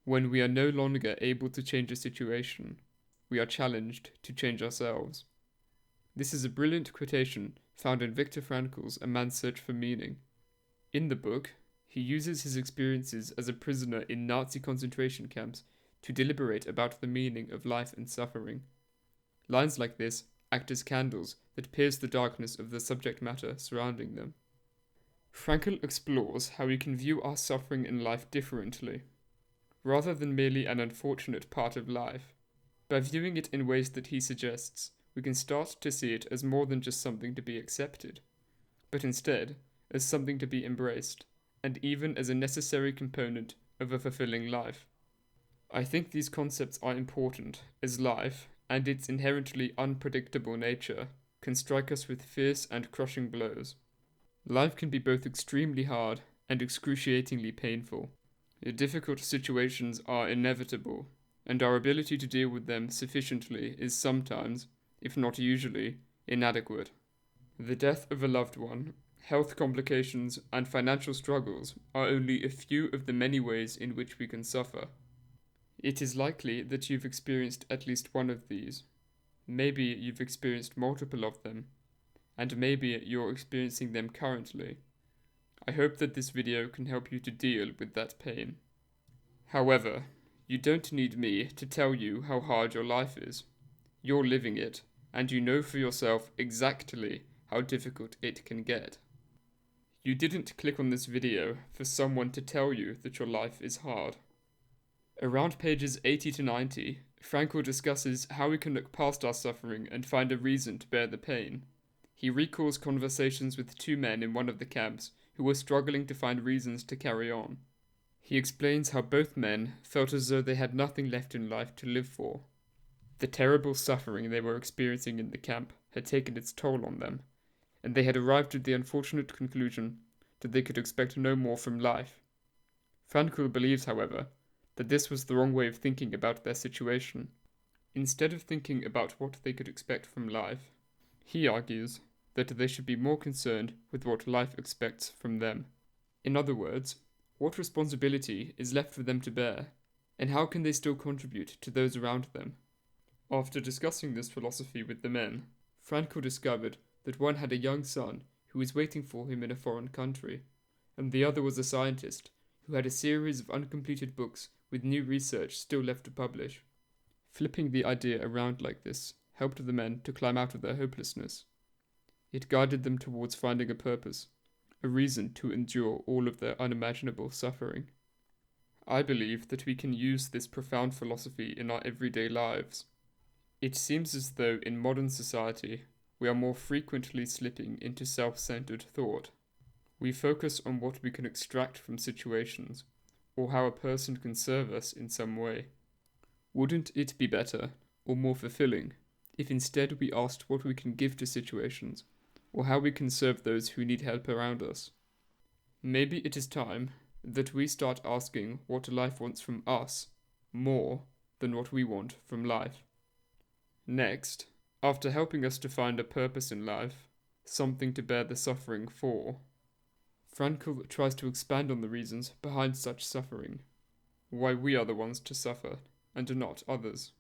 When we are no longer able to change a situation, we are challenged to change ourselves. This is a brilliant quotation found in Viktor Frankl's A Man's Search for Meaning. In the book, he uses his experiences as a prisoner in Nazi concentration camps to deliberate about the meaning of life and suffering. Lines like this act as candles that pierce the darkness of the subject matter surrounding them. Frankl explores how we can view our suffering in life differently, rather than merely an unfortunate part of life. By viewing it in ways that he suggests, we can start to see it as more than just something to be accepted, but instead as something to be embraced, and even as a necessary component of a fulfilling life. I think these concepts are important, as life, and its inherently unpredictable nature, can strike us with fierce and crushing blows. Life can be both extremely hard and excruciatingly painful. Difficult situations are inevitable, and our ability to deal with them sufficiently is sometimes, if not usually, inadequate. The death of a loved one, health complications, and financial struggles are only a few of the many ways in which we can suffer. It is likely that you've experienced at least one of these. Maybe you've experienced multiple of them, and maybe you're experiencing them currently. I hope that this video can help you to deal with that pain. However, you don't need me to tell you how hard your life is. You're living it, and you know for yourself exactly how difficult it can get. You didn't click on this video for someone to tell you that your life is hard. Around pages 80 to 90, Frankl discusses how we can look past our suffering and find a reason to bear the pain. He recalls conversations with two men in one of the camps who were struggling to find reasons to carry on. He explains how both men felt as though they had nothing left in life to live for. The terrible suffering they were experiencing in the camp had taken its toll on them, and they had arrived at the unfortunate conclusion that they could expect no more from life. Frankl believes, however, that this was the wrong way of thinking about their situation. Instead of thinking about what they could expect from life, he argues that they should be more concerned with what life expects from them. In other words, what responsibility is left for them to bear, and how can they still contribute to those around them? After discussing this philosophy with the men, Frankl discovered that one had a young son who was waiting for him in a foreign country, and the other was a scientist who had a series of uncompleted books with new research still left to publish. Flipping the idea around like this helped the men to climb out of their hopelessness. It guided them towards finding a purpose, a reason to endure all of their unimaginable suffering. I believe that we can use this profound philosophy in our everyday lives. It seems as though in modern society we are more frequently slipping into self-centered thought. We focus on what we can extract from situations, or how a person can serve us in some way. Wouldn't it be better, or more fulfilling, if instead we asked what we can give to situations, or how we can serve those who need help around us? Maybe it is time that we start asking what life wants from us more than what we want from life. Next, after helping us to find a purpose in life, something to bear the suffering for, Frankl tries to expand on the reasons behind such suffering, why we are the ones to suffer and not others.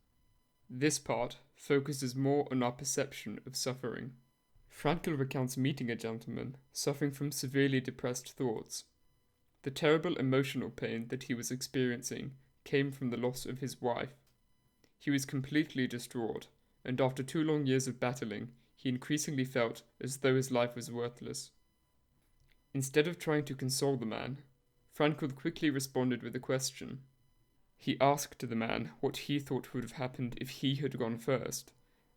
This part focuses more on our perception of suffering. Frankl recounts meeting a gentleman suffering from severely depressed thoughts. The terrible emotional pain that he was experiencing came from the loss of his wife. He was completely distraught, and after 2 long years of battling, he increasingly felt as though his life was worthless. Instead of trying to console the man, Frankl quickly responded with a question. He asked the man what he thought would have happened if he had gone first,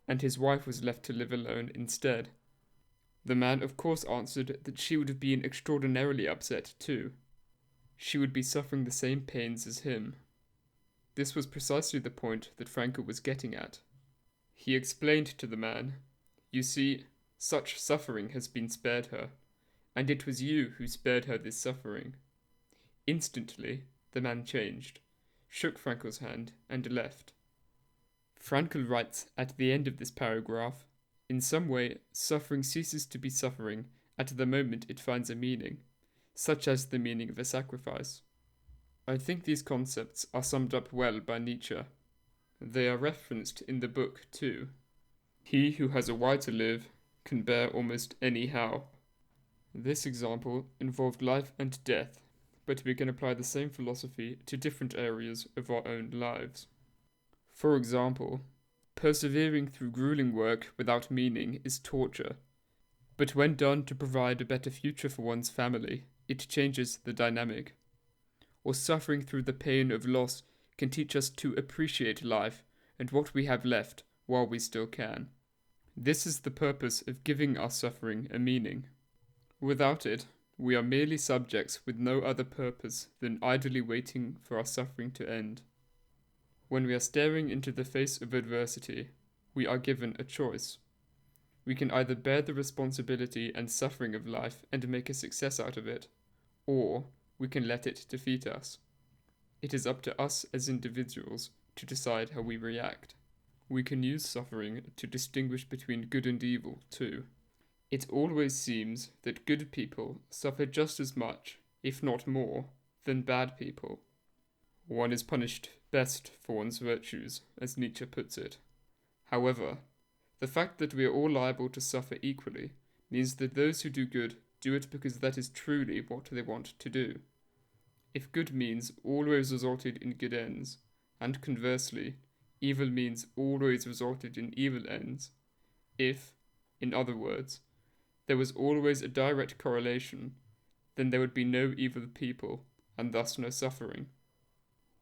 and his wife was left to live alone instead. The man of course answered that she would have been extraordinarily upset too. She would be suffering the same pains as him. This was precisely the point that Frankl was getting at. He explained to the man, "You see, such suffering has been spared her, and it was you who spared her this suffering." Instantly, the man changed, shook Frankl's hand, and left. Frankl writes at the end of this paragraph, "In some way, suffering ceases to be suffering at the moment it finds a meaning, such as the meaning of a sacrifice." I think these concepts are summed up well by Nietzsche. They are referenced in the book too. He who has a why to live can bear almost any how. This example involved life and death, but we can apply the same philosophy to different areas of our own lives. For example, persevering through grueling work without meaning is torture, but when done to provide a better future for one's family, it changes the dynamic. Or suffering through the pain of loss can teach us to appreciate life and what we have left while we still can. This is the purpose of giving our suffering a meaning. Without it, we are merely subjects with no other purpose than idly waiting for our suffering to end. When we are staring into the face of adversity, we are given a choice. We can either bear the responsibility and suffering of life and make a success out of it, or we can let it defeat us. It is up to us as individuals to decide how we react. We can use suffering to distinguish between good and evil, too. It always seems that good people suffer just as much, if not more, than bad people. One is punished best for one's virtues, as Nietzsche puts it. However, the fact that we are all liable to suffer equally means that those who do good do it because that is truly what they want to do. If good means always resulted in good ends, and conversely, evil means always resulted in evil ends, if, in other words, there was always a direct correlation, then there would be no evil people, and thus no suffering.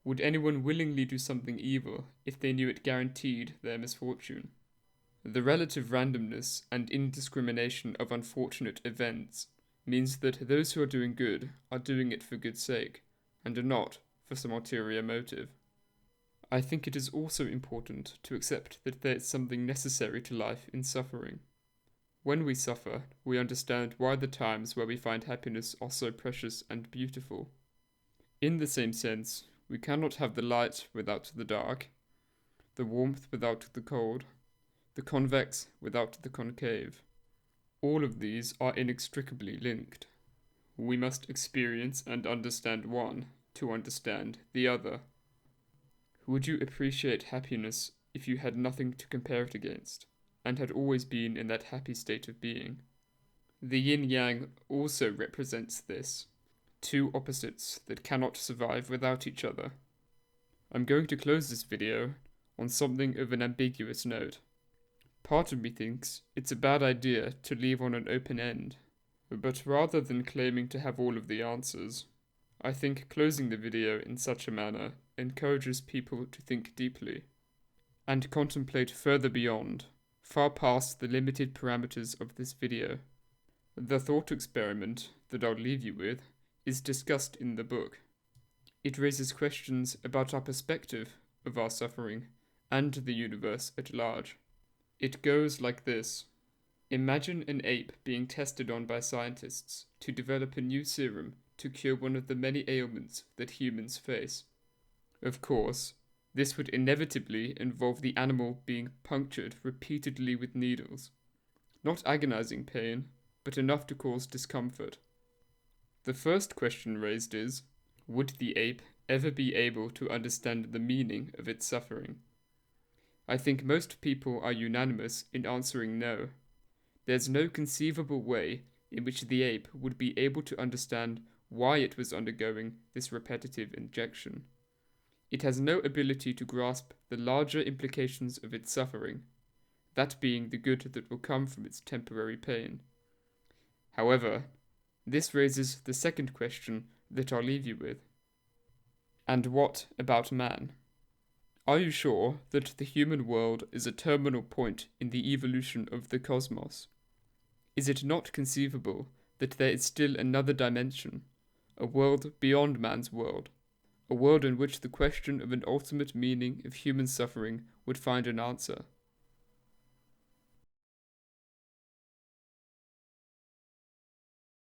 Would anyone willingly do something evil if they knew it guaranteed their misfortune? The relative randomness and indiscrimination of unfortunate events means that those who are doing good are doing it for good sake, and are not for some ulterior motive. I think it is also important to accept that there is something necessary to life in suffering. When we suffer, we understand why the times where we find happiness are so precious and beautiful. In the same sense, we cannot have the light without the dark, the warmth without the cold, the convex without the concave. All of these are inextricably linked. We must experience and understand one to understand the other. Would you appreciate happiness if you had nothing to compare it against, and had always been in that happy state of being? The yin-yang also represents this, two opposites that cannot survive without each other. I'm going to close this video on something of an ambiguous note. Part of me thinks it's a bad idea to leave on an open end, but rather than claiming to have all of the answers, I think closing the video in such a manner encourages people to think deeply and contemplate further beyond, far past the limited parameters of this video. The thought experiment that I'll leave you with is discussed in the book. It raises questions about our perspective of our suffering and the universe at large. It goes like this. Imagine an ape being tested on by scientists to develop a new serum to cure one of the many ailments that humans face. Of course, this would inevitably involve the animal being punctured repeatedly with needles. Not agonizing pain, but enough to cause discomfort. The first question raised is, would the ape ever be able to understand the meaning of its suffering? I think most people are unanimous in answering no. There's no conceivable way in which the ape would be able to understand why it was undergoing this repetitive injection. It has no ability to grasp the larger implications of its suffering, that being the good that will come from its temporary pain. However, this raises the second question that I'll leave you with. And what about man? Are you sure that the human world is a terminal point in the evolution of the cosmos? Is it not conceivable that there is still another dimension, a world beyond man's world, a world in which the question of an ultimate meaning of human suffering would find an answer?